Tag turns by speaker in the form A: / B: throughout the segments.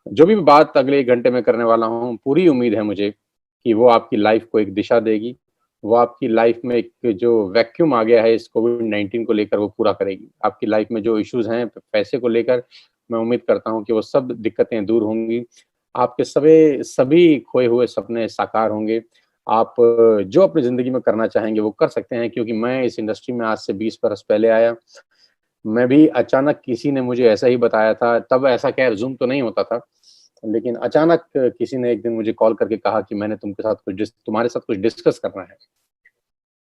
A: जो भी बात अगले 1 घंटे में करने वाला हूँ, पूरी उम्मीद है मुझे कि वो आपकी लाइफ को एक दिशा देगी। वो आपकी लाइफ में एक जो वैक्यूम आ गया है इस कोविड-19 को लेकर वो पूरा करेगी। आपकी लाइफ में जो इश्यूज़ हैं पैसे को लेकर, मैं उम्मीद करता हूँ कि वो सब दिक्कतें दूर होंगी। आपके सभी खोए हुए सपने साकार होंगे। आप जो अपनी ज़िंदगी में करना चाहेंगे वो कर सकते हैं, क्योंकि मैं इस इंडस्ट्री में आज से 20 बरस पहले आया। मैं भी अचानक किसी ने मुझे ऐसा ही बताया था, तब ऐसा खैर ज़ूम तो नहीं होता था। लेकिन अचानक किसी ने एक दिन मुझे कॉल करके कहा कि मैंने तुम्हारे साथ कुछ डिस्कस करना है।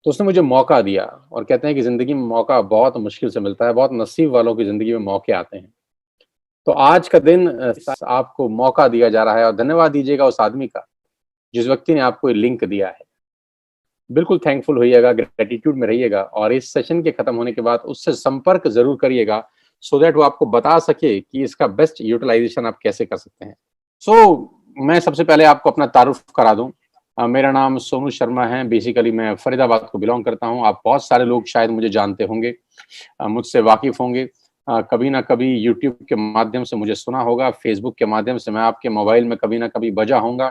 A: तो उसने मुझे मौका दिया और कहते हैं कि ज़िंदगी में मौका बहुत मुश्किल से मिलता है, बहुत नसीब वालों की ज़िंदगी में मौके आते हैं। तो आज का दिन आपको मौका दिया जा रहा है और धन्यवाद दीजिएगा उस आदमी का, जिस व्यक्ति ने आपको ये लिंक दिया है। बिल्कुल थैंकफुल होइएगा, ग्रैटिट्यूड में रहिएगा और इस सेशन के खत्म होने के बाद उससे संपर्क ज़रूर करिएगा, सो दैट वो आपको बता सके कि इसका बेस्ट यूटिलाइज़ेशन आप कैसे कर सकते हैं। मैं सबसे पहले आपको अपना तारुफ करा दूँ। मेरा नाम सोनू शर्मा है, बेसिकली मैं फरीदाबाद को बिलॉन्ग करता हूँ। आप बहुत सारे लोग शायद मुझे जानते होंगे, मुझसे वाकिफ़ होंगे। कभी न कभी यूट्यूब के माध्यम से मुझे सुना होगा, फेसबुक के माध्यम से मैं आपके मोबाइल में कभी न कभी बजा होऊँगा।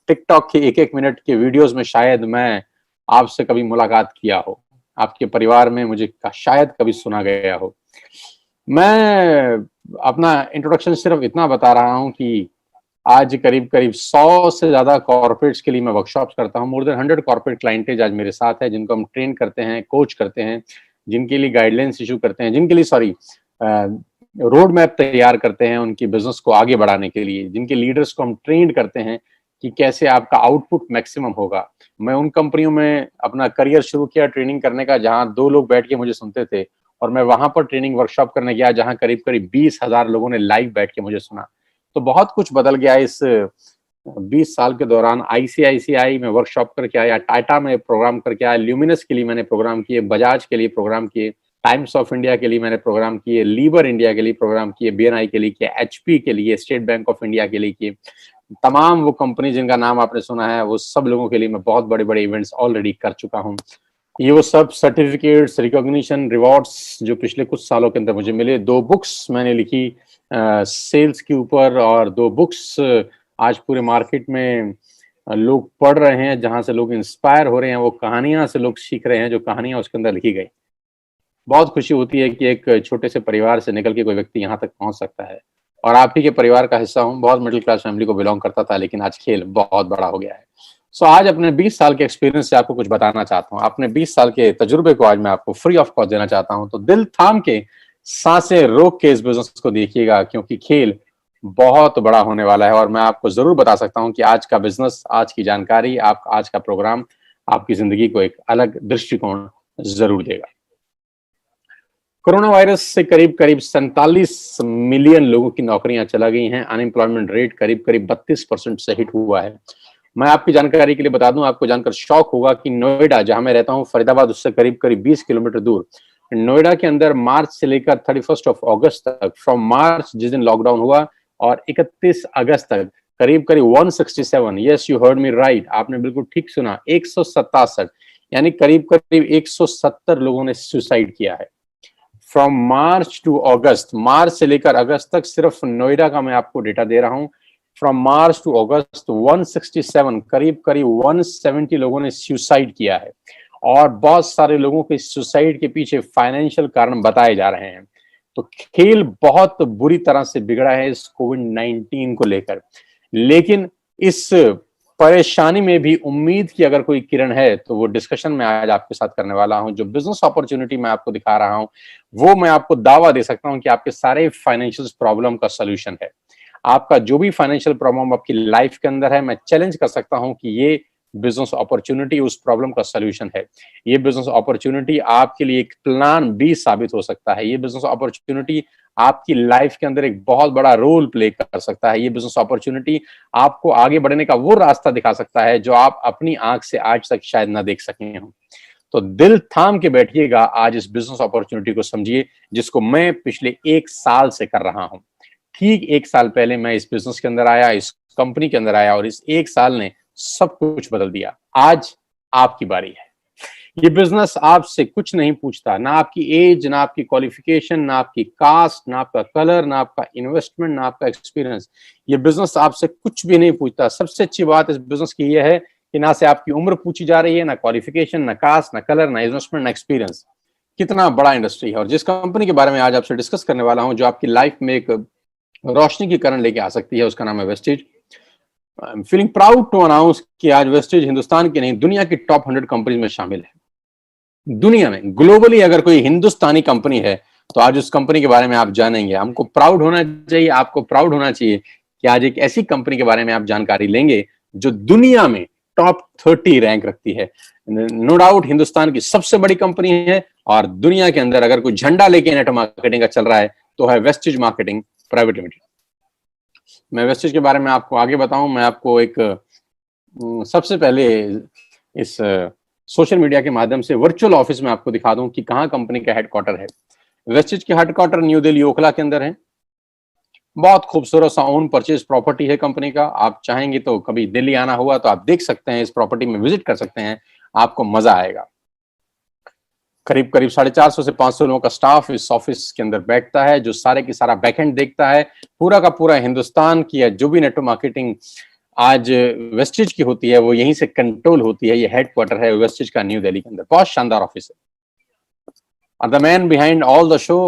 A: टिकटॉक के 1-1 मिनट के वीडियोज़ में शायद मैं आपसे कभी मुलाकात किया हो। आपके परिवार में मुझे शायद कभी सुना गया हो। मैं अपना इंट्रोडक्शन सिर्फ़ इतना बता रहा हूँ कि आज करीब-करीब 100 से ज़्यादा कॉर्पोरेट्स के लिए मैं वर्कशॉप्स करता हूँ। मोर देन 100 कॉर्पोरेट क्लाइंटेज आज मेरे साथ है, जिनको हम ट्रेन करते हैं, कोच करते हैं, जिनके लिए गाइडलाइंस इश्यू करते हैं, जिनके लिए रोड मैप तैयार करते हैं उनकी बिज़नेस को आगे बढ़ाने के लिए, जिनके लीडर्स को हम ट्रेन करते हैं कि कैसे आपका आउटपुट मैक्सिमम होगा। मैं उन कंपनियों में अपना करियर शुरू किया ट्रेनिंग करने का, जहाँ 2 लोग बैठ के मुझे सुनते थे और मैं वहाँ पर ट्रेनिंग वर्कशॉप करने गया, जहाँ करीब-करीब 20,000 लोगों ने लाइव बैठ के मुझे सुना। तो बहुत कुछ बदल गया इस 20 साल के दौरान। आईसीआईसीआई में वर्कशॉप करके आया, टाटा में प्रोग्राम करके आया, ल्यूमिनस के लिए मैंने प्रोग्राम किए, बजाज के लिए प्रोग्राम किए, टाइम्स ऑफ इंडिया के लिए मैंने प्रोग्राम किए, लीवर इंडिया के लिए प्रोग्राम किए, बीएनआई के लिए किए, एचपी के लिए, स्टेट बैंक ऑफ इंडिया के लिए किए। तमाम वो कंपनी जिनका नाम आपने सुना है, वो सब लोगों के लिए मैं बहुत बड़े-बड़े इवेंट्स ऑलरेडी कर चुका हूँ। ये वो सब सर्टिफिकेट्स, रिकॉग्निशन, रिवॉर्ड्स जो पिछले कुछ सालों के अंदर मुझे मिले। 2 बुक्स मैंने लिखी सेल्स के ऊपर और 2 बुक्स आज पूरे मार्केट में लोग पढ़ रहे हैं, जहाँ से लोग इंस्पायर हो रहे हैं, वो कहानियाँ से लोग सीख रहे हैं, जो कहानियाँ उसके अंदर लिखी गई। बहुत खुशी होती है कि एक छोटे से परिवार से निकल के कोई व्यक्ति यहाँ तक पहुँच सकता है और आप ही के परिवार का हिस्सा हूँ। बहुत मिडिल क्लास फैमिली को बिलॉन्ग करता था, लेकिन आज खेल बहुत बड़ा हो गया है। आज अपने 20 साल के एक्सपीरियंस से आपको कुछ बताना चाहता हूँ। अपने 20 साल के तजुर्बे को आज मैं आपको फ्री ऑफ कॉस्ट देना चाहता हूँ। तो दिल थाम के, साँसें रोक के इस बिज़नेस को देखिएगा, क्योंकि खेल बहुत बड़ा होने वाला है और मैं आपको ज़रूर बता सकता हूँ कि आज का बिज़नेस, आज की जानकारी, आज का प्रोग्राम आपकी ज़िंदगी को एक अलग दृष्टिकोण ज़रूर देगा। कोरोना वायरस से करीब-करीब 47 मिलियन लोगों की नौकरियां चला गई हैं। अनएम्प्लॉयमेंट रेट करीब-करीब 32% से हिट हुआ है। मैं आपकी जानकारी के लिए बता दूं, आपको जानकर शॉक होगा कि नोएडा, जहां मैं रहता हूं, फरीदाबाद उससे करीब-करीब 20 किलोमीटर दूर, नोएडा के अंदर मार्च से लेकर 31 ऑफ अगस्त तक, फ्रॉम मार्च जिस दिन लॉकडाउन हुआ और 31 अगस्त तक करीब-करीब 167, yes you heard me right, आपने बिल्कुल ठीक सुना, 167 यानी करीब-करीब 170 लोगों ने सुसाइड किया है। फ्रॉम मार्च टू अगस्त, मार्च से लेकर अगस्त तक सिर्फ नोएडा का मैं आपको डेटा दे रहा हूं। फ्रॉम मार्च टू अगस्त 167, करीब-करीब 170 लोगों ने सुसाइड किया है और बहुत सारे लोगों के सुसाइड के पीछे फाइनेंशियल कारण बताए जा रहे हैं। तो खेल बहुत बुरी तरह से बिगड़ा है इस कोविड-19 को लेकर, लेकिन इस परेशानी में भी उम्मीद की अगर कोई किरण है, तो वो डिस्कशन मैं आज आपके साथ करने वाला हूं। जो बिजनेस अपॉर्चुनिटी मैं आपको दिखा रहा हूं, वो मैं आपको दावा दे सकता हूं कि आपके सारे फाइनेंशियल प्रॉब्लम का सॉल्यूशन है। आपका जो भी फाइनेंशियल प्रॉब्लम आपकी लाइफ के अंदर है, मैं चैलेंज कर सकता हूं कि ये बिजनेस अपॉर्चुनिटी उस प्रॉब्लम का सॉल्यूशन है। ये बिजनेस अपॉर्चुनिटी आपके लिए एक प्लान बी साबित हो सकता है। ये बिजनेस अपॉर्चुनिटी आपकी लाइफ के अंदर एक बहुत बड़ा रोल प्ले कर सकता है। ये बिजनेस अपॉर्चुनिटी आपको आगे बढ़ने का वो रास्ता दिखा सकता है जो आप अपनी आंख से आज तक शायद ना देख सके हों। तो दिल थाम के बैठिएगा, आज इस बिजनेस अपॉर्चुनिटी को समझिए, जिसको मैं पिछले 1 साल से कर रहा हूं। ठीक 1 साल पहले मैं इस बिजनेस के अंदर आया, इस कंपनी के अंदर आया और इस 1 साल ने सब कुछ बदल दिया। आज आपकी बारी है। ये बिजनेस आपसे कुछ नहीं पूछता, ना आपकी एज, ना आपकी क्वालिफिकेशन, ना आपकी कास्ट, ना आपका कलर, ना आपका इन्वेस्टमेंट, ना आपका एक्सपीरियंस। ये बिजनेस आपसे कुछ भी नहीं पूछता। सबसे अच्छी बात इस बिजनेस की ये है कि ना से आपकी उम्र पूछी जा रही है, ना क्वालिफिकेशन, ना कास्ट, ना कलर, ना इन्वेस्टमेंट, ना एक्सपीरियंस। कितना बड़ा इंडस्ट्री है। और जिस कंपनी के बारे में आज आपसे डिस्कस करने वाला हूं, जो आपकी लाइफ में एक रोशनी की किरण लेके आ सकती है, उसका नाम है wastage. I am feeling proud to announce कि आज वेस्टेज हिंदुस्तान की नहीं, दुनिया की टॉप 100 कंपनीज में शामिल है। दुनिया में ग्लोबली अगर कोई हिंदुस्तानी कंपनी है तो आज उस कंपनी के बारे में आप जानेंगे। हमको प्राउड होना चाहिए, आपको प्राउड होना चाहिए कि आज एक ऐसी कंपनी के बारे में आप जानकारी लेंगे जो दुनिया में टॉप 30 रैंक रखती है। नो डाउट हिंदुस्तान की सबसे बड़ी कंपनी है, और दुनिया के अंदर अगर कोई झंडा लेके नेट मार्केटिंग का चल रहा है तो है वेस्टेज मार्केटिंग प्राइवेट लिमिटेड। मैं वेस्टेज के बारे में आपको आगे बताऊं, मैं आपको एक सबसे पहले इस सोशल मीडिया के माध्यम से वर्चुअल ऑफिस में आपको दिखा दूं कि कहां कंपनी का हेडक्वार्टर है। वेस्टेज के हेडक्वार्टर न्यू दिल्ली ओखला के अंदर है। बहुत खूबसूरत सा ओन परचेज प्रॉपर्टी है कंपनी का। आप चाहेंगे तो कभी दिल्ली आना हुआ तो आप देख सकते हैं, इस प्रॉपर्टी में विजिट कर सकते हैं, आपको मजा आएगा। करीब करीब 450 से 500 लोगों का स्टाफ इस ऑफिस के अंदर बैठता है, जो सारे की सारा बैकएंड देखता है। पूरा का पूरा हिंदुस्तान की जो भी नेटवर्क मार्केटिंग आज वेस्टेज की होती है वो यहीं से कंट्रोल होती है। ये हेडक्वार्टर है वेस्टेज का न्यू दिल्ली के अंदर। बहुत शानदार ऑफिस है। The man behind all the show,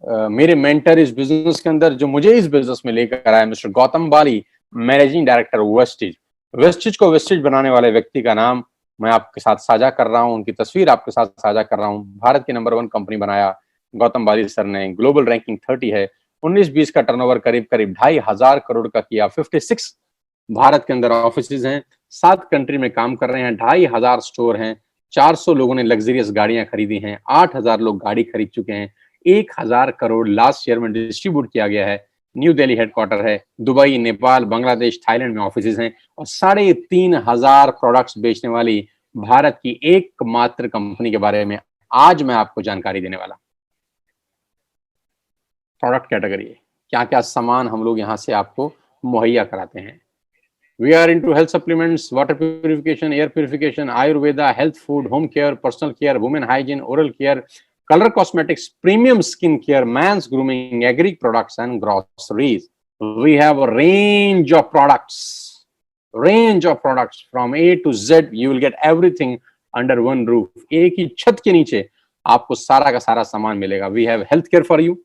A: मेरे मेंटर इस बिजनेस के अंदर, जो मुझे इस बिजनेस में लेकर आया, मिस्टर गौतम बाली, मैनेजिंग डायरेक्टर वेस्टेज। वेस्टेज को वेस्टेज बनाने वाले व्यक्ति का नाम मैं आपके साथ साझा कर रहा हूं, उनकी तस्वीर आपके साथ साझा कर रहा हूं। भारत की नंबर 1 कंपनी बनाया गौतम बाली सर ने। ग्लोबल रैंकिंग 30 है। 19-20 का टर्नओवर करीब करीब 2,500 करोड़ का किया। 56 भारत के अंदर ऑफिस हैं, 7 कंट्री में काम कर रहे हैं, 2,500 स्टोर हैं, 400 लोगों ने लग्जरियस गाड़ियां खरीदी हैं, 8,000 लोग गाड़ी खरीद चुके हैं, 1,000 करोड़ लास्ट ईयर में डिस्ट्रीब्यूट किया गया है। न्यू दिल्ली हेडक्वार्टर है। दुबई, नेपाल, बांग्लादेश, थाईलैंड में ऑफिस हैं, और 3,500 प्रोडक्ट्स बेचने वाली भारत की एकमात्र कंपनी के बारे में आज मैं आपको जानकारी देने वाला। प्रोडक्ट कैटेगरी, क्या क्या सामान हम लोग यहाँ से आपको मुहैया कराते हैं। We are into health supplements, water purification, air purification, Ayurveda, health food, home care, personal care, women hygiene, oral care, color cosmetics, premium skin care, man's grooming, agri products, and groceries. We have a range of products from A to Z. You will get everything under one roof. एक ही छत के नीचे आपको सारा का सारा सामान मिलेगा। We have health care for you,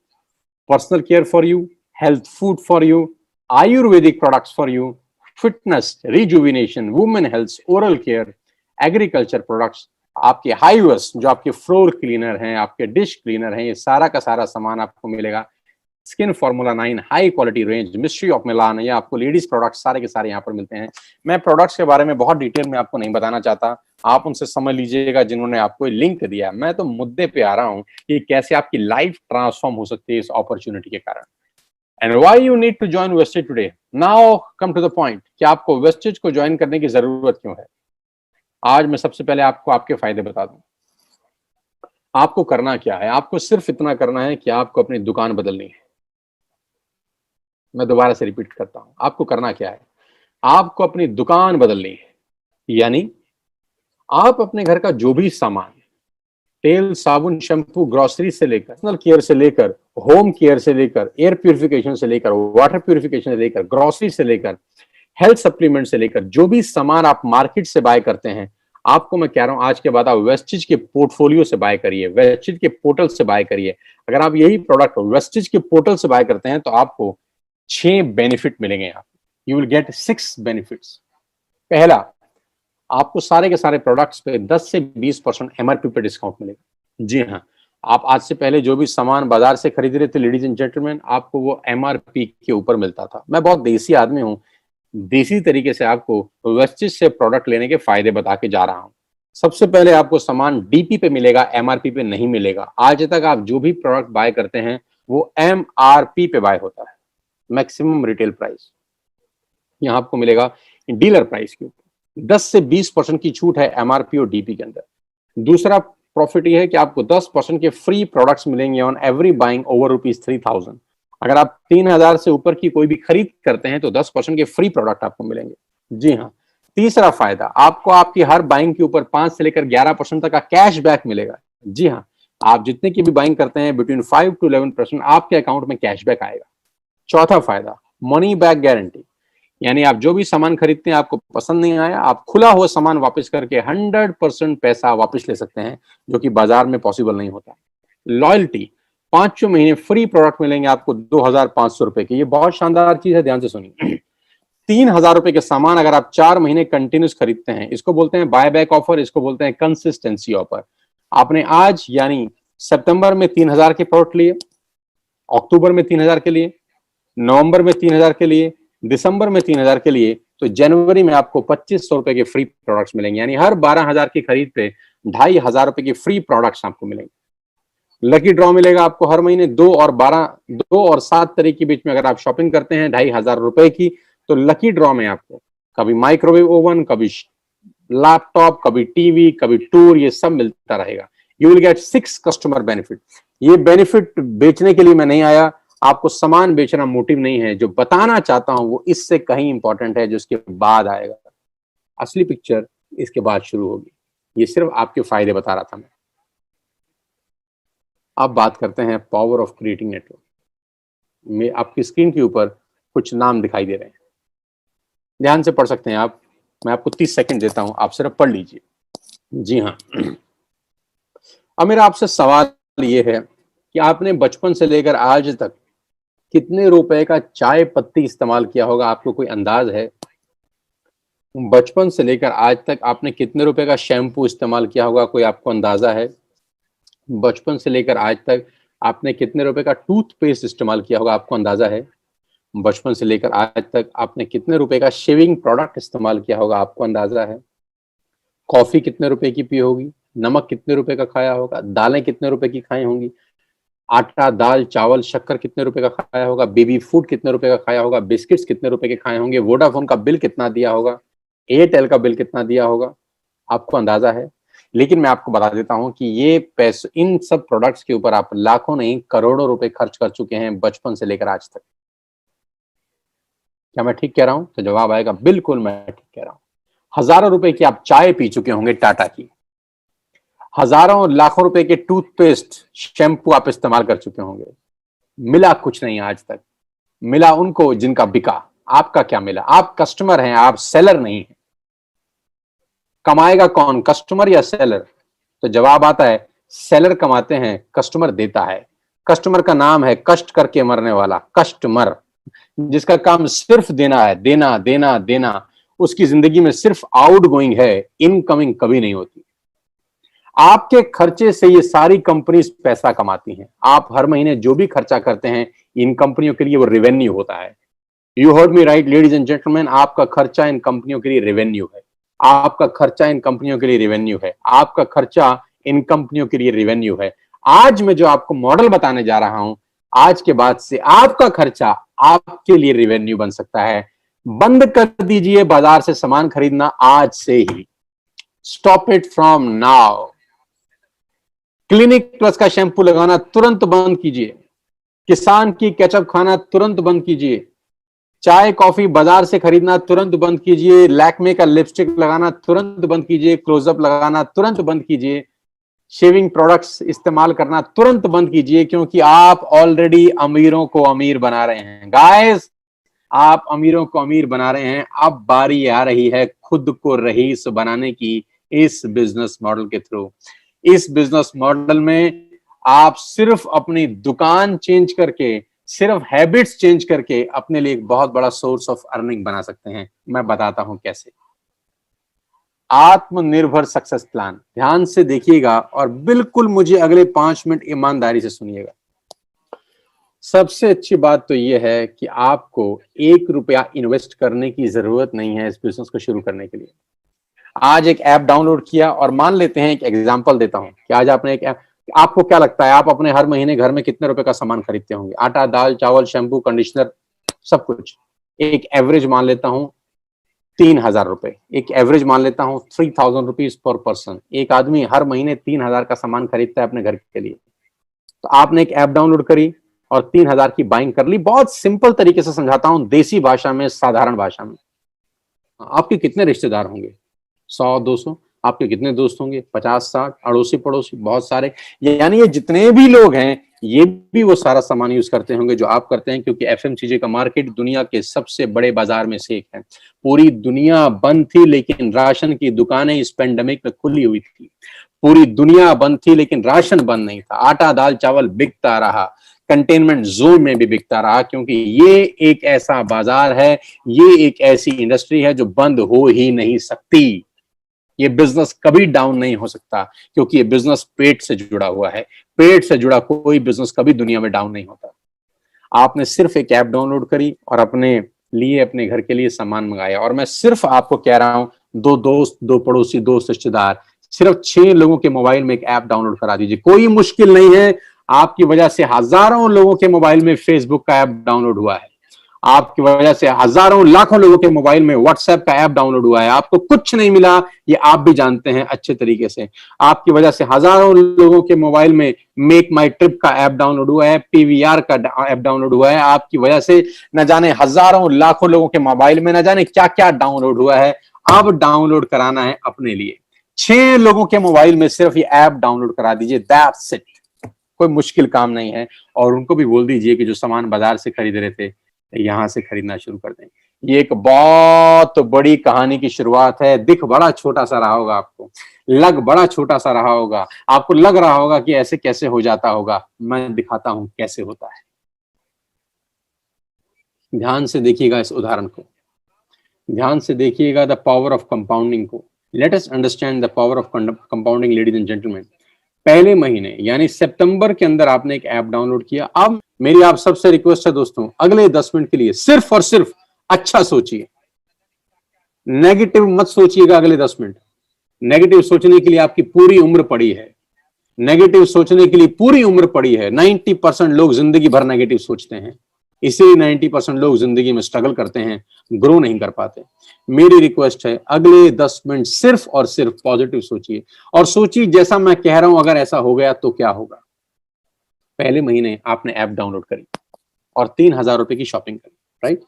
A: personal care for you, health food for you, Ayurvedic products for you, fitness, rejuvenation, women health, oral care, agriculture products, आपके हाईवर्स जो आपके फ्लोर क्लीनर हैं, आपके डिश क्लीनर हैं, ये सारा का सारा सामान आपको मिलेगा। Skin formula 9 high quality range, mystery of Milan, या आपको लेडीज प्रोडक्ट्स सारे के सारे यहाँ पर मिलते हैं। मैं प्रोडक्ट्स के बारे में बहुत डिटेल में आपको नहीं बताना चाहता, आप उनसे समझ लीजिएगा जिन्होंने आपको लिंक दिया। मैं तो मुद्दे पे आ रहा हूँ कि कैसे आपकी लाइफ ट्रांसफॉर्म हो सकती है इस अपॉर्चुनिटी के कारण। And why you need to join Vestige today? Now come to the point कि आपको Vestige को ज्वाइन करने की जरूरत क्यों है। आज मैं सबसे पहले आपको आपके फायदे बता दूं। आपको करना क्या है? आपको सिर्फ इतना करना है कि आपको अपनी दुकान बदलनी है। मैं दोबारा से रिपीट करता हूं, आपको करना क्या है? आपको अपनी दुकान बदलनी है। यानी आप अपने घर का जो भी सामान, तेल, साबुन, शैम्पू, ग्रोसरी से लेकर, पर्सनल केयर से लेकर, होम केयर से लेकर, एयर प्यूरिफिकेशन से लेकर, वाटर प्यूरिफिकेशन से लेकर, ग्रोसरी से लेकर, हेल्थ सप्लीमेंट से लेकर, जो भी सामान आप मार्केट से बाय करते हैं, आपको मैं कह रहा हूं आज के बाद आप वेस्टेज के पोर्टफोलियो से बाय करिए, वेस्टेज के पोर्टल से बाय करिए। अगर आप यही प्रोडक्ट वेस्टेज के पोर्टल से बाय करते हैं तो आपको 6 बेनिफिट मिलेंगे। यहाँ यू विल गेट 6 बेनिफिट्स। पहला, आपको सारे के सारे प्रोडक्ट्स पे 10 से 20% एमआरपी पे डिस्काउंट मिलेगा। जी हाँ, आप आज से पहले जो भी सामान बाजार से खरीद रहे थे लेडीज एंड जेंटलमैन, आपको वो एमआरपी के ऊपर मिलता था। मैं बहुत देसी आदमी हूँ, देसी तरीके से आपको वेस्टेज से प्रोडक्ट लेने के फायदे बता के जा रहा हूँ। सबसे पहले आपको सामान डीपी पे मिलेगा, एमआरपी पे नहीं मिलेगा। आज तक आप जो भी प्रोडक्ट बाय करते हैं वो एमआरपी पे बाय होता है, मैक्सिमम रिटेल प्राइस। यहाँ आपको मिलेगा डीलर प्राइस के ऊपर 10 से 20% की छूट है एमआरपी और डीपी के अंदर। दूसरा प्रॉफिट ये है कि आपको 10% के फ्री प्रोडक्ट्स मिलेंगे ऑन एवरी बाइंग ओवर ₹3,000। अगर आप 3,000 से ऊपर की कोई भी खरीद करते हैं तो 10% के फ्री प्रोडक्ट आपको मिलेंगे। जी हाँ, तीसरा फायदा, आपको आपकी हर बाइंग के ऊपर 5 से लेकर 11% तक का कैश बैक मिलेगा। जी हाँ, आप जितने की भी बाइंग करते हैं बिटवीन 5 to 11% आपके अकाउंट में कैश बैक आएगा। चौथा फायदा, मनी बैक गारंटी, यानी आप जो भी सामान खरीदते हैं आपको पसंद नहीं आया, आप खुला हुआ सामान वापस करके 100% पैसा वापस ले सकते हैं, जो कि बाजार में पॉसिबल नहीं होता। लॉयल्टी, 5 महीने फ्री प्रोडक्ट मिलेंगे आपको 2,500 रुपए के। ये बहुत शानदार चीज है, ध्यान से सुनिए। 3,000 रुपए के सामान अगर आप 4 महीने कंटिन्यूस खरीदते हैं, इसको बोलते हैं बाय बैक ऑफर, इसको बोलते हैं कंसिस्टेंसी ऑफर। आपने आज यानी सितंबर में 3,000 के प्रोडक्ट लिए, अक्टूबर में 3,000 के लिए, नवंबर में 3,000 के लिए, दिसंबर में 3,000 के लिए, तो जनवरी में आपको 2,500 रुपए के फ्री प्रोडक्ट्स मिलेंगे। यानी हर 12,000 की खरीद पे 2,500 रुपए की फ्री प्रोडक्ट्स आपको मिलेंगे। लकी ड्रॉ मिलेगा आपको हर महीने 2 और 7 तारीख के बीच में। अगर आप शॉपिंग करते हैं 2,500 रुपए की, तो लकी ड्रॉ में आपको कभी माइक्रोवेव ओवन, कभी लैपटॉप, कभी टीवी, कभी टूर, ये सब मिलता रहेगा। You will get 6 customer benefit. ये बेनिफिट बेचने के लिए मैं नहीं आया, आपको सामान बेचना मोटिव नहीं है। जो बताना चाहता हूं वो इससे कहीं इंपॉर्टेंट है, जो इसके बाद आएगा। असली पिक्चर इसके बाद शुरू होगी। ये सिर्फ आपके फायदे बता रहा था मैं। अब बात करते हैं पावर ऑफ क्रिएटिंग नेटवर्क में। आपकी स्क्रीन के ऊपर कुछ नाम दिखाई दे रहे हैं, ध्यान से पढ़ सकते हैं आप। मैं आपको 30 सेकंड देता हूं, आप सिर्फ पढ़ लीजिए। जी हाँ, अब मेरा आपसे सवाल ये है कि आपने बचपन से लेकर आज तक कितने रुपए का चाय पत्ती इस्तेमाल किया होगा? आपको कोई अंदाज है? बचपन से लेकर आज तक आपने कितने रुपए का शैम्पू इस्तेमाल किया होगा? कोई आपको अंदाजा है? बचपन से लेकर आज तक आपने कितने रुपए का टूथपेस्ट इस्तेमाल किया होगा? आपको अंदाजा है? बचपन से लेकर आज तक आपने कितने रुपए का शेविंग प्रोडक्ट इस्तेमाल किया होगा? आपको अंदाजा है? कॉफी कितने रुपए की पी होगी? नमक कितने रुपए का खाया होगा? दालें कितने रुपए की खाई होंगी? आटा, दाल, चावल, शक्कर कितने रुपए का खाया होगा? बेबी फूड कितने रुपए का खाया होगा? बिस्किट्स कितने रुपए के खाए होंगे? वोडाफोन का बिल कितना दिया होगा? एयरटेल का बिल कितना दिया होगा? आपको अंदाजा है? लेकिन मैं आपको बता देता हूं कि ये पैसे, इन सब प्रोडक्ट्स के ऊपर आप लाखों नहीं करोड़ों रुपए खर्च कर चुके हैं बचपन से लेकर आज तक। क्या मैं ठीक कह रहा हूं? तो जवाब आएगा बिल्कुल मैं ठीक कह रहा हूं। हजारों रुपए की आप चाय पी चुके होंगे टाटा की, हजारों लाखों रुपए के टूथपेस्ट, शैम्पू आप इस्तेमाल कर चुके होंगे। मिला कुछ नहीं आज तक। मिला उनको जिनका बिका। आपका क्या मिला? आप कस्टमर हैं, आप सेलर नहीं हैं। कमाएगा कौन, कस्टमर या सेलर? तो जवाब आता है सेलर कमाते हैं, कस्टमर देता है। कस्टमर का नाम है कष्ट करके मरने वाला कस्टमर, जिसका काम सिर्फ देना है, देना देना देना। उसकी जिंदगी में सिर्फ आउट गोइंग है, इनकमिंग कभी नहीं होती। आपके खर्चे से ये सारी कंपनीज पैसा कमाती हैं। आप हर महीने जो भी खर्चा करते हैं इन कंपनियों के लिए वो रेवेन्यू होता है। You heard me right ladies and gentleman, आपका खर्चा इन कंपनियों के लिए रेवेन्यू है। आपका खर्चा इन कंपनियों के लिए रेवेन्यू है। आपका खर्चा इन कंपनियों के लिए रेवेन्यू है। आज मैं जो आपको मॉडल बताने जा रहा हूं, आज के बाद से आपका खर्चा आपके लिए रेवेन्यू बन सकता है। बंद कर दीजिए बाजार से सामान खरीदना आज से ही। Stop it from now. Clinic plus का शैम्पू लगाना तुरंत बंद कीजिए। किसान की केचप खाना तुरंत बंद कीजिए। चाय कॉफी बाजार से खरीदना तुरंत बंद कीजिए। लैक्मे का लिपस्टिक लगाना तुरंत बंद कीजिए। क्लोजअप लगाना तुरंत बंद कीजिए। शेविंग प्रोडक्ट्स इस्तेमाल करना तुरंत बंद कीजिए, क्योंकि आप ऑलरेडी अमीरों को अमीर बना रहे हैं। गाइस, आप अमीरों को अमीर बना रहे हैं। अब बारी आ रही है खुद को रईस बनाने की, इस बिजनेस मॉडल के थ्रू। इस बिजनेस मॉडल में आप सिर्फ अपनी दुकान चेंज करके, सिर्फ हैबिट्स चेंज करके अपने लिए एक बहुत बड़ा सोर्स ऑफ अर्निंग बना सकते हैं। मैं बताता हूं कैसे। आत्मनिर्भर सक्सेस प्लान, ध्यान से देखिएगा और बिल्कुल मुझे अगले 5 मिनट ईमानदारी से सुनिएगा। सबसे अच्छी बात तो यह है कि आपको 1 रुपया इन्वेस्ट करने की जरूरत नहीं है इस बिजनेस को शुरू करने के लिए। आज एक ऐप डाउनलोड किया, और मान लेते हैं, एक एग्जांपल देता हूं कि आज आपने एक ऐप, आपको क्या लगता है आप अपने हर महीने घर में कितने रुपए का सामान खरीदते होंगे? आटा, दाल, चावल, शैम्पू, कंडीशनर, सब कुछ। एक एवरेज मान लेता हूं 3,000 रुपए, एक एवरेज मान लेता हूं 3,000 रुपीज पर पर्सन। एक आदमी हर महीने 3,000 का सामान खरीदता है अपने घर के लिए। तो आपने एक ऐप डाउनलोड करी और 3,000 की बाइंग कर ली। बहुत सिंपल तरीके से समझाता हूं, देसी भाषा में, साधारण भाषा में। आपके कितने रिश्तेदार होंगे? 100 200। आपके कितने दोस्त होंगे? 50 60। अड़ोसी पड़ोसी बहुत सारे। यानी ये जितने भी लोग हैं, ये भी वो सारा सामान यूज करते होंगे जो आप करते हैं, क्योंकि एफएमसीजी का मार्केट दुनिया के सबसे बड़े बाजार में से एक है। पूरी दुनिया बंद थी, लेकिन राशन की दुकानें इस पेंडेमिक में खुली हुई थी। पूरी दुनिया बंद थी, लेकिन राशन बंद नहीं था। आटा दाल चावल बिकता रहा, कंटेनमेंट जोन में भी बिकता रहा, क्योंकि ये एक ऐसा बाजार है, ये एक ऐसी इंडस्ट्री है जो बंद हो ही नहीं सकती। ये बिजनेस कभी डाउन नहीं हो सकता, क्योंकि ये बिजनेस पेट से जुड़ा हुआ है। पेट से जुड़ा कोई बिजनेस कभी दुनिया में डाउन नहीं होता। आपने सिर्फ एक ऐप डाउनलोड करी और अपने लिए, अपने घर के लिए सामान मंगाया। और मैं सिर्फ आपको कह रहा हूं, दो दोस्त, दो पड़ोसी, दोस्त, रिश्तेदार, सिर्फ 6 लोगों के मोबाइल में एक ऐप डाउनलोड करा दीजिए। कोई मुश्किल नहीं है। आपकी वजह से हजारों लोगों के मोबाइल में फेसबुक का ऐप डाउनलोड हुआ है। आपकी वजह से हजारों लाखों लोगों के मोबाइल में व्हाट्सएप का ऐप डाउनलोड हुआ है। आपको कुछ नहीं मिला, ये आप भी जानते हैं अच्छे तरीके से। आपकी वजह से हजारों लोगों के मोबाइल में मेक माई ट्रिप का ऐप डाउनलोड हुआ है, पीवीआर का ऐप डाउनलोड हुआ है। आपकी वजह से न जाने हजारों लाखों लोगों के मोबाइल में न जाने क्या क्या डाउनलोड हुआ है। अब डाउनलोड कराना है अपने लिए। 6 लोगों के मोबाइल में सिर्फ ये ऐप डाउनलोड करा दीजिए, दैट्स इट। कोई मुश्किल काम नहीं है। और उनको भी बोल दीजिए कि जो सामान बाजार से खरीद रहे थे, यहां से खरीदना शुरू कर दें। ये एक बहुत बड़ी कहानी की शुरुआत है। दिख बड़ा छोटा सा रहा होगा आपको, लग बड़ा छोटा सा रहा होगा, आपको लग रहा होगा कि ऐसे कैसे हो जाता होगा। मैं दिखाता हूं कैसे होता है। ध्यान से देखिएगा इस उदाहरण को, ध्यान से देखिएगा द पावर ऑफ कंपाउंडिंग को। Let us understand the power of compounding, ladies and gentleman. पहले महीने यानी सितंबर के अंदर आपने एक ऐप डाउनलोड किया। अब मेरी आप सबसे रिक्वेस्ट है दोस्तों, अगले 10 मिनट के लिए सिर्फ और सिर्फ अच्छा सोचिए, नेगेटिव मत सोचिएगा। अगले 10 मिनट नेगेटिव सोचने के लिए आपकी पूरी उम्र पड़ी है। नेगेटिव सोचने के लिए पूरी उम्र पड़ी है। 90% लोग जिंदगी भर नेगेटिव सोचते हैं, इसीलिए 90% लोग जिंदगी में स्ट्रगल करते हैं, ग्रो नहीं कर पाते। मेरी रिक्वेस्ट है, अगले 10 मिनट सिर्फ और सिर्फ पॉजिटिव सोचिए, और सोचिए जैसा मैं कह रहा हूं अगर ऐसा हो गया तो क्या होगा। पहले महीने आपने ऐप डाउनलोड करी और 3,000 रुपए की शॉपिंग करी, राइट।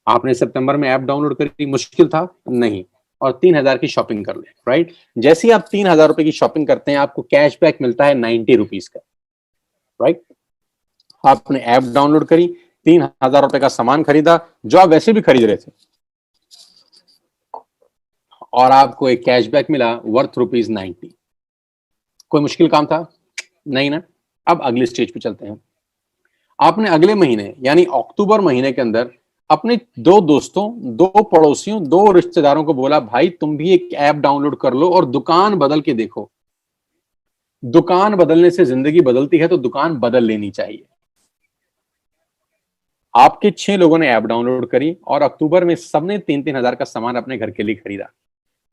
A: आपने सितंबर में ऐप डाउनलोड करी, मुश्किल था नहीं, और 3,000 की शॉपिंग कर ले, राइट। जैसे ही आप 3,000 रुपए की शॉपिंग करते हैं, आपको कैशबैक मिलता है 90 रुपीज का, राइट। आपने ऐप डाउनलोड करी, 3,000 रुपए का सामान खरीदा जो आप वैसे भी खरीद रहे थे, और आपको एक कैशबैक मिला वर्थ ₹90। कोई मुश्किल काम था? नहीं ना। अब अगले स्टेज पे चलते हैं। आपने अगले महीने यानी अक्टूबर महीने के अंदर अपने 2 दोस्तों, 2 पड़ोसियों, 2 रिश्तेदारों को बोला, भाई तुम भी एक ऐप डाउनलोड कर लो और दुकान बदल के देखो। दुकान बदलने से जिंदगी बदलती है, तो दुकान बदल लेनी चाहिए। आपके 6 लोगों ने ऐप डाउनलोड करी और अक्टूबर में सबने 3-3 हजार का सामान अपने घर के लिए खरीदा।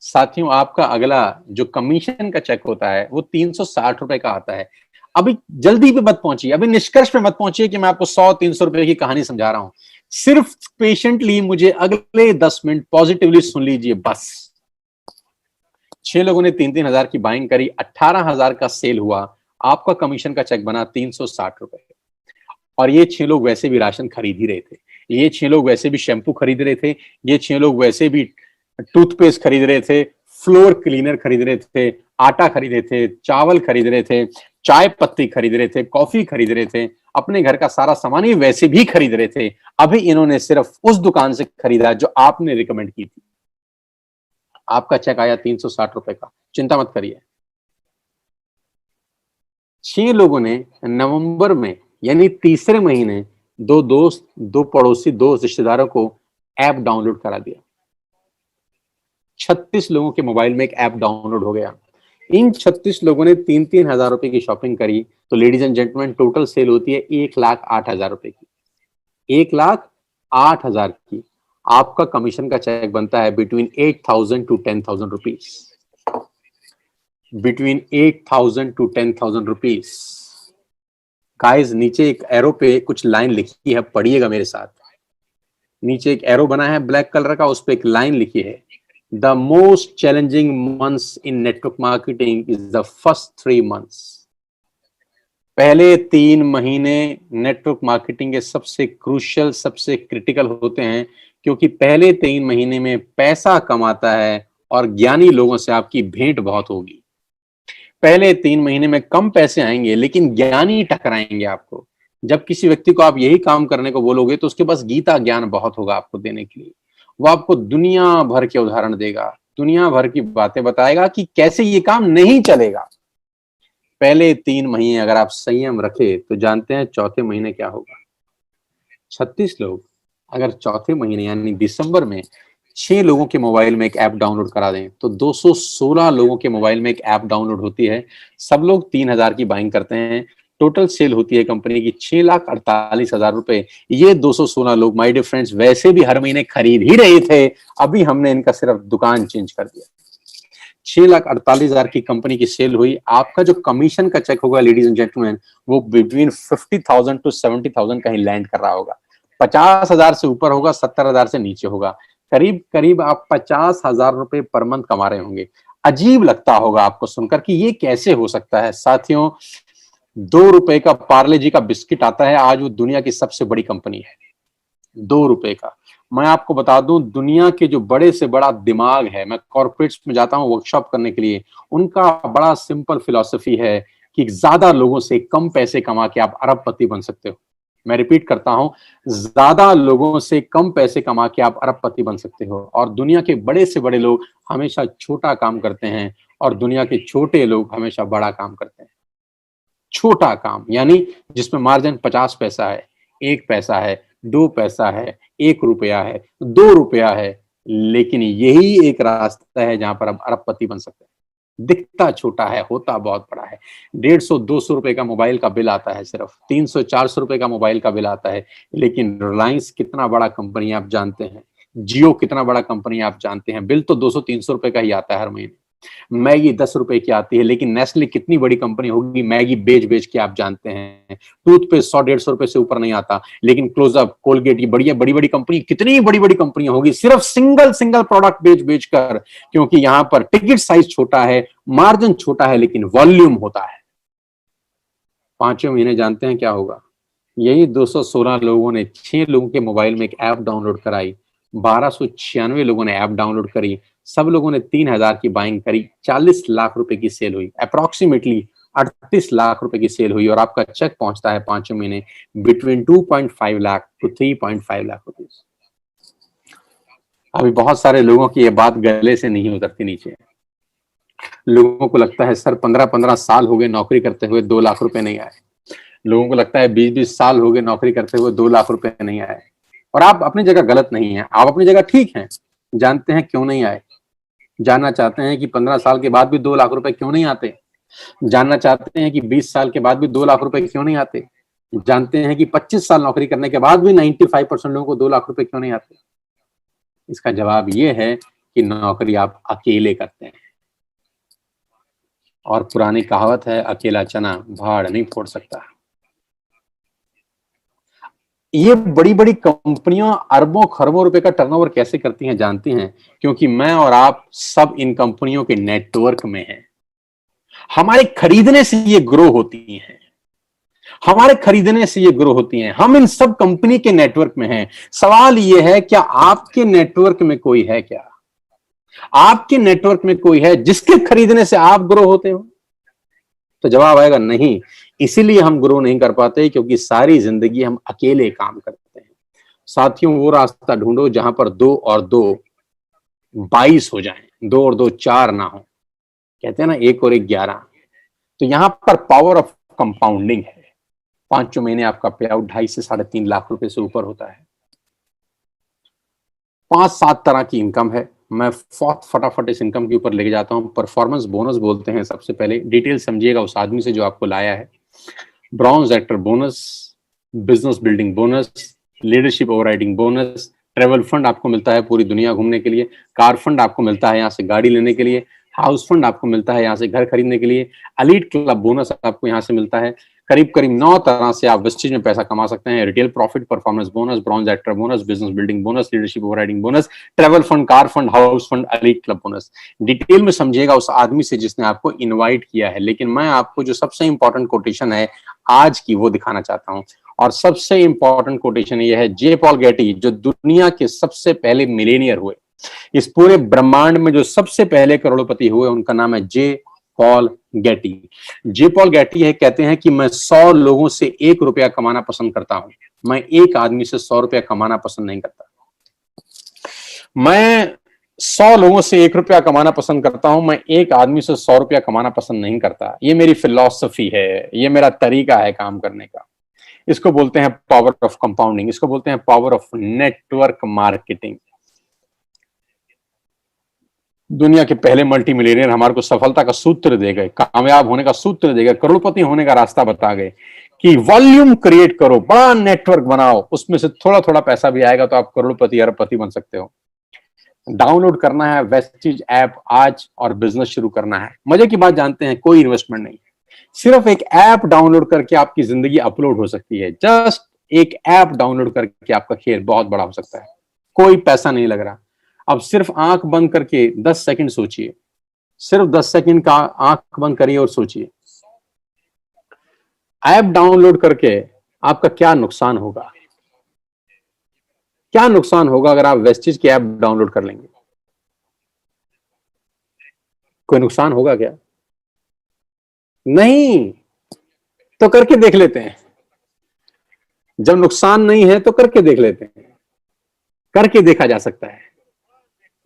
A: साथियों, आपका अगला जो कमीशन का चेक होता है वो 360 रुपए का आता है। अभी जल्दी पे मत पहुंचिए, अभी निष्कर्ष पे मत पहुंचिए कि मैं आपको 100-300 रुपए की कहानी समझा रहा हूं। सिर्फ पेशेंटली मुझे अगले 10 मिनट पॉजिटिवली सुन लीजिए बस। 6 लोगों ने 3-3 हजार की बाइंग करी, 18,000 का सेल हुआ, आपका कमीशन का चेक बना 360 रुपए। और ये 6 लोग वैसे भी राशन खरीद ही रहे थे, ये 6 लोग वैसे भी शैम्पू खरीद रहे थे, ये 6 लोग वैसे भी टूथपेस्ट खरीद रहे थे, फ्लोर क्लीनर खरीद रहे थे, आटा खरीद रहे थे, चावल खरीद रहे थे, चाय पत्ती खरीद रहे थे, कॉफी खरीद रहे थे, अपने घर का सारा सामान ये वैसे भी खरीद रहे थे। अभी इन्होंने सिर्फ उस दुकान से खरीदा जो आपने रिकमेंड की थी। आपका चेक आया 360 रुपए का। चिंता मत करिए। 6 लोगों ने नवंबर में यानी तीसरे महीने 2 दोस्त, 2 पड़ोसी, 2 रिश्तेदारों को ऐप डाउनलोड करा दिया। 36 लोगों के मोबाइल में एक ऐप डाउनलोड हो गया। इन 36 लोगों ने 3-3 हजार रुपए की शॉपिंग करी, तो ladies and gentleman total sale होती है 1,08,000 रुपए की। 1,08,000 की आपका कमीशन का चेक बनता है between 8,000 to 10,000 rupees. Between 8,000 to 10,000 rupees. Guys, नीचे एक एरो पे कुछ लाइन लिखी है, पढ़िएगा मेरे साथ। नीचे एक एरो बना है ब्लैक कलर का, उस पे एक लाइन लिखी है, the most challenging months in network marketing is the first 3 months। पहले 3 महीने नेटवर्क मार्केटिंग के सबसे क्रूशियल, सबसे क्रिटिकल होते हैं, क्योंकि पहले 3 महीने में पैसा कमाता है और ज्ञानी लोगों से आपकी भेंट बहुत होगी। पहले 3 महीने में कम पैसे आएंगे लेकिन ज्ञानी टकराएंगे आपको। जब किसी व्यक्ति को आप यही काम करने को बोलोगे तो उसके पास गीता ज्ञान बहुत होगा आपको देने के लिए। वो आपको दुनिया भर के उदाहरण देगा, दुनिया भर की बातें बताएगा कि कैसे ये काम नहीं चलेगा। पहले 3 महीने अगर आप संयम रखे तो जानते हैं चौथे महीने क्या होगा। 36 लोग अगर चौथे महीने यानी दिसंबर में 6 लोगों के मोबाइल में एक ऐप डाउनलोड करा दें तो 216 लोगों के मोबाइल में एक ऐप डाउनलोड होती है। सब लोग 3,000 की बाइंग करते हैं। टोटल सेल होती है कंपनी की 6,48,000 रुपए। ये 216 लोग माय डियर फ्रेंड्स वैसे भी हर महीने खरीद ही रहे थे, अभी हमने इनका सिर्फ दुकान चेंज कर दिया। 6,48,000 की कंपनी की सेल हुई। आपका जो कमीशन का चेक होगा लेडीज एंड जेंटलमैन, वो बिटवीन 50,000 टू 70,000 कहीं लैंड कर रहा होगा। 50,000 से ऊपर होगा, 70,000 से नीचे होगा। करीब करीब आप 50,000 रुपए पर मंथ कमा रहे होंगे। अजीब लगता होगा आपको सुनकर कि ये कैसे हो सकता है। साथियों, 2 रुपए का पार्ले जी का बिस्किट आता है, आज वो दुनिया की सबसे बड़ी कंपनी है। 2 रुपए का। मैं आपको बता दूं, दुनिया के जो बड़े से बड़ा दिमाग है, मैं कॉर्पोरेट्स में जाता हूं वर्कशॉप करने के लिए, उनका बड़ा सिंपल फिलॉसफी है कि ज्यादा लोगों से कम पैसे कमा के आप अरबपति बन सकते हो। मैं रिपीट करता हूं, ज्यादा लोगों से कम पैसे कमा के आप अरबपति बन सकते हो। और दुनिया के बड़े से बड़े लोग हमेशा छोटा काम करते हैं और दुनिया के छोटे लोग हमेशा बड़ा काम करते हैं। छोटा काम यानी जिसमें मार्जिन 50 पैसा है, 1 पैसा है, 2 पैसा है, 1 रुपया है, 2 रुपया है, लेकिन यही एक रास्ता है जहां पर आप अरबपति बन सकते हैं। दिखता छोटा है, होता बहुत बड़ा है। 150-200 रुपए का मोबाइल का बिल आता है, सिर्फ 300-400 रुपए का मोबाइल का बिल आता है, लेकिन रिलायंस कितना बड़ा कंपनी आप जानते हैं, जियो कितना बड़ा कंपनी आप जानते हैं, बिल तो 200-300 रुपए का ही आता है हर महीने। मैगी 10 रुपए की आती है, लेकिन नेस्ले कितनी बड़ी कंपनी होगी, मैगी बेच बेच के आप जानते हैं। टूथपेस्ट 100-150 रुपए से ऊपर नहीं आता, लेकिन क्लोजअप, कोलगेट, ये बढ़िया बड़ी बड़ी कंपनी, कितनी बड़ी बड़ी कंपनी होगी सिर्फ सिंगल सिंगल प्रोडक्ट बेच बेच कर, क्योंकि यहां पर टिकट साइज छोटा है, मार्जिन छोटा है, लेकिन वॉल्यूम होता है। 5वें महीने जानते हैं क्या होगा। यही 216 लोगों ने 6 लोगों के मोबाइल में एक ऐप डाउनलोड कराई, 1296 लोगों ने ऐप डाउनलोड करी, सब लोगों ने 3,000 की बाइंग करी, 40 लाख रुपए की सेल हुई, अप्रोक्सीमेटली 38 लाख रुपए की सेल हुई, और आपका चेक पहुंचता है 5वें महीने between 2.5 lakh to 3.5 lakh rupees. अभी बहुत सारे लोगों की ये बात गले से नहीं उतरती नीचे। लोगों को लगता है सर 15-15 साल हो गए नौकरी करते हुए 2 लाख रुपए नहीं आए। लोगों को लगता है 20-20 साल हो गए नौकरी करते हुए 2 लाख रुपए नहीं आए। और आप अपनी जगह गलत नहीं है, आप अपनी जगह ठीक हैं। जानते हैं क्यों नहीं आए? जानना चाहते हैं कि 15 साल के बाद भी 2 लाख रुपए क्यों नहीं आते? जानना चाहते हैं कि 20 साल के बाद भी 2 लाख रुपए क्यों नहीं आते? जानते हैं कि 25 साल नौकरी करने के बाद भी 95% लोगों को 2 लाख रुपए क्यों नहीं आते? इसका जवाब ये है कि नौकरी आप अकेले करते हैं। और पुरानी कहावत है, अकेला चना भाड़ नहीं फोड़ सकता। ये बड़ी बड़ी कंपनियां अरबों खरबों रुपए का टर्नओवर कैसे करती हैं जानती हैं? क्योंकि मैं और आप सब इन कंपनियों के नेटवर्क में हैं। हमारे खरीदने से ये ग्रो होती हैं, हमारे खरीदने से ये ग्रो होती हैं। हम इन सब कंपनी के नेटवर्क में हैं। सवाल ये है, क्या आपके नेटवर्क में कोई है? क्या आपके नेटवर्क में कोई है जिसके खरीदने से आप ग्रो होते हो? तो जवाब आएगा नहीं। इसीलिए हम ग्रो नहीं कर पाते, क्योंकि सारी जिंदगी हम अकेले काम करते हैं। साथियों, वो रास्ता ढूंढो जहां पर 2 और 2 22 हो जाएं, 2 और 2 4 ना हो। कहते हैं ना 1 और 1 11। तो यहां पर पावर ऑफ कंपाउंडिंग है। 5 महीने आपका पे आउट 2.5 से 3.5 लाख रुपए से ऊपर होता है। 5-7 तरह की इनकम है। मैं फटाफट इस इनकम के ऊपर लेके जाता हूं। परफॉर्मेंस बोनस बोलते हैं सबसे पहले। डिटेल समझिएगा उस आदमी से जो आपको लाया है। Bronze actor bonus, business building bonus, leadership overriding bonus, travel fund आपको मिलता है पूरी दुनिया घूमने के लिए, कार फंड आपको मिलता है यहाँ से गाड़ी लेने के लिए, हाउस फंड आपको मिलता है यहाँ से घर खरीदने के लिए, एलीट क्लब बोनस आपको यहाँ से मिलता है। करीब करीब 9 तरह से आप वेस्टेज में पैसा कमा सकते हैं। Retail profit, performance bonus, bronze actor bonus, business building bonus, leadership overriding bonus, travel fund, car fund, house fund, elite club bonus. Detail में समझिएगा उस आदमी से जिसने आपको इनवाइट किया है। लेकिन मैं आपको जो सबसे इंपॉर्टेंट कोटेशन है आज की वो दिखाना चाहता हूँ। और सबसे इंपॉर्टेंट कोटेशन ये है, जे पॉल गेटी, जो दुनिया के सबसे पहले मिलेनियर हुए, इस पूरे ब्रह्मांड में जो सबसे पहले करोड़पति हुए, उनका नाम है जे पॉल गेटी। जे पॉल गेटी है, कहते हैं कि मैं 100 लोगों से 1 रुपया कमाना पसंद करता हूं, मैं एक आदमी से 100 रुपया कमाना पसंद नहीं करता। मैं 100 लोगों से 1 रुपया कमाना पसंद करता हूं, मैं एक आदमी से 100 रुपया कमाना पसंद नहीं करता। ये मेरी फिलॉसफी है, ये मेरा तरीका है काम करने का। इसको बोलते हैं पावर ऑफ कंपाउंडिंग, इसको बोलते हैं पावर ऑफ नेटवर्क मार्केटिंग। दुनिया के पहले मल्टी मिलियनियर हमारे को सफलता का सूत्र दे गए, कामयाब होने का सूत्र दे गए, करोड़पति होने का रास्ता बता गए कि वॉल्यूम क्रिएट करो, बड़ा नेटवर्क बनाओ, उसमें से थोड़ा थोड़ा पैसा भी आएगा तो आप करोड़पति अरबपति बन सकते हो। डाउनलोड करना है वेस्टिज ऐप आज और बिजनेस शुरू करना है। मजे की बात जानते हैं, कोई इन्वेस्टमेंट नहीं, सिर्फ एक ऐप डाउनलोड करके आपकी जिंदगी अपलोड हो सकती है। जस्ट एक ऐप डाउनलोड करके आपका खेल बहुत बड़ा हो सकता है, कोई पैसा नहीं लग रहा। अब सिर्फ आंख बंद करके 10 सेकंड सोचिए, सिर्फ 10 सेकंड का आंख बंद करिए और सोचिए, ऐप डाउनलोड करके आपका क्या नुकसान होगा? क्या नुकसान होगा अगर आप वेस्टिज की ऐप डाउनलोड कर लेंगे? कोई नुकसान होगा क्या? नहीं। तो करके देख लेते हैं। जब नुकसान नहीं है तो करके देख लेते हैं, करके देखा जा सकता है।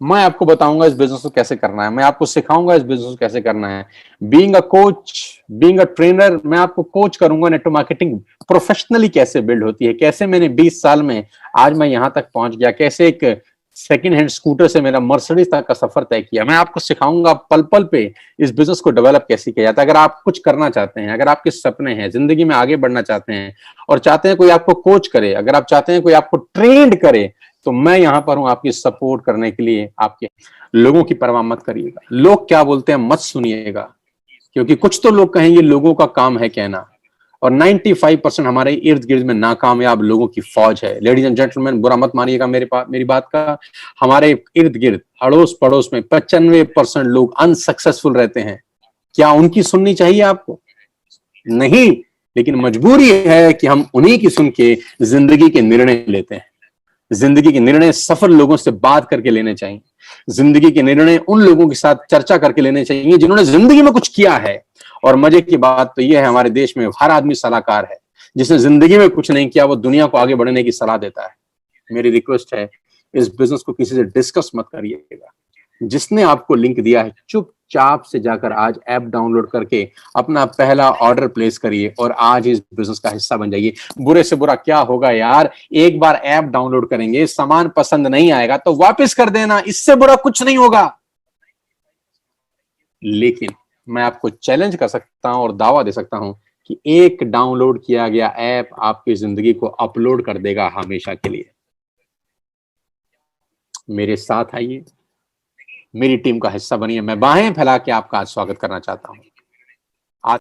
A: मैं आपको बताऊंगा इस बिजनेस को कैसे करना है, मैं आपको सिखाऊंगा इस बिजनेस को कैसे करना है। Being a coach, being a trainer, मैं आपको कोच करूंगा नेटवर्क मार्केटिंग प्रोफेशनली कैसे बिल्ड होती है, कैसे मैंने 20 साल में आज मैं यहां तक पहुंच गया, कैसे एक सेकंड हैंड स्कूटर से मेरा मर्सिडीज तक का सफर तय किया। मैं आपको सिखाऊंगा पल पल पे इस बिजनेस को डेवलप कैसे किया जाता है। अगर आप कुछ करना चाहते हैं, अगर आपके सपने हैं, जिंदगी में आगे बढ़ना चाहते हैं और चाहते हैं कोई आपको कोच करे, अगर आप चाहते हैं कोई आपको ट्रेंड करे, तो मैं यहां पर हूं आपकी सपोर्ट करने के लिए। आपके लोगों की परवाह मत करिएगा, लोग क्या बोलते हैं मत सुनिएगा, क्योंकि कुछ तो लोग कहेंगे, लोगों का काम है कहना, और 95% हमारे इर्द गिर्द में नाकामयाब लोगों की फौज है। लेडीज एंड जेंटलमैन, बुरा मत मानिएगा मेरी बात का, हमारे इर्द गिर्द अड़ोस पड़ोस में 95% लोग अनसक्सेसफुल रहते हैं। क्या उनकी सुननी चाहिए आपको? नहीं, लेकिन मजबूरी है कि हम उन्हीं की सुन के जिंदगी के निर्णय लेते हैं। जिंदगी के निर्णय सफल लोगों से बात करके लेने चाहिए। जिंदगी के निर्णय उन लोगों के साथ चर्चा करके लेने चाहिए जिन्होंने जिंदगी में कुछ किया है। और मजे की बात तो यह है, हमारे देश में हर आदमी सलाहकार है। जिसने जिंदगी में कुछ नहीं किया वो दुनिया को आगे बढ़ने की सलाह देता है। मेरी रिक्वेस्ट है, इस बिजनेस को किसी से डिस्कस मत करिएगा। जिसने आपको लिंक दिया है, चुपचाप से जाकर आज ऐप डाउनलोड करके अपना पहला ऑर्डर प्लेस करिए और आज इस बिजनेस का हिस्सा बन जाइए। बुरे से बुरा क्या होगा यार, एक बार ऐप डाउनलोड करेंगे, सामान पसंद नहीं आएगा तो वापस कर देना, इससे बुरा कुछ नहीं होगा। लेकिन मैं आपको चैलेंज कर सकता हूं और दावा दे सकता हूं कि एक डाउनलोड किया गया ऐप आपकी जिंदगी को अपलोड कर देगा हमेशा के लिए। मेरे साथ आइए, मेरी टीम का हिस्सा बनिए। मैं बाहें फैला के आपका आज स्वागत करना चाहता हूं। आज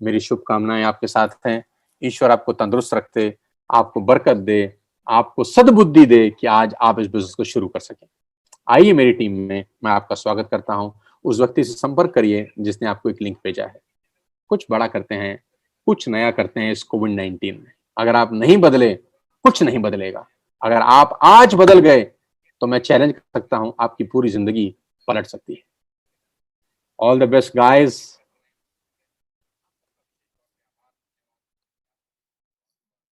A: मेरी शुभकामनाएं आपके साथ हैं। ईश्वर आपको तंदुरुस्त रखते, आपको बरकत दे, आपको सद्बुद्धि दे कि आज आप इस बिजनेस को शुरू कर सकें। आइए मेरी टीम में, मैं आपका स्वागत करता हूं। उस व्यक्ति से संपर्क करिए जिसने आपको एक लिंक भेजा है। कुछ बड़ा करते हैं, कुछ नया करते हैं इस कोविड-19 में। अगर आप नहीं बदले, कुछ नहीं बदलेगा। अगर आप आज बदल गए तो मैं चैलेंज कर सकता हूं आपकी पूरी जिंदगी पलट सकती है। All the best guys.